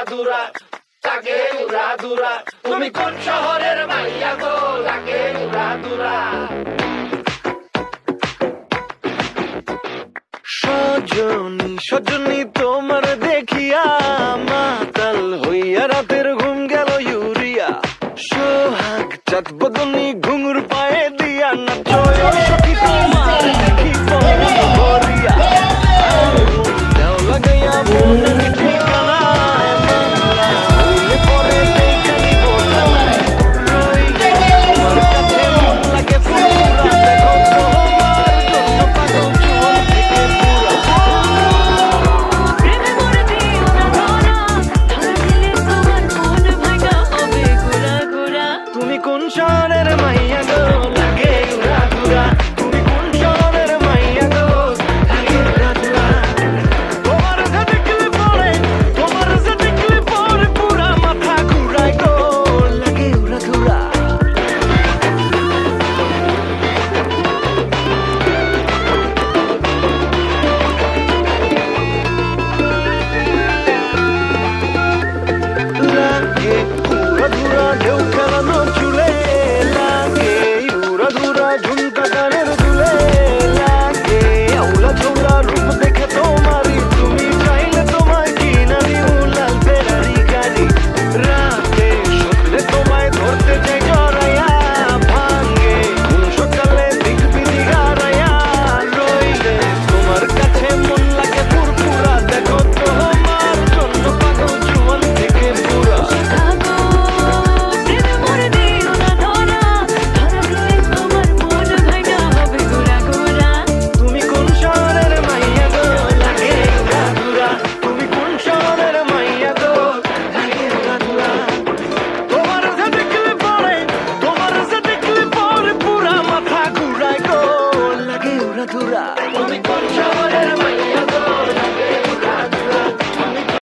দুরা লাগে উড়া দুরা তুমি কোন শহরের মাইয়া গো লাগে উড়া দুরা সজনী সজনী তোমার দেখিয়া মাতাল হইয়া রাতের ঘুম গেল ইউরিয়া সোহাগ চাঁদ বদনী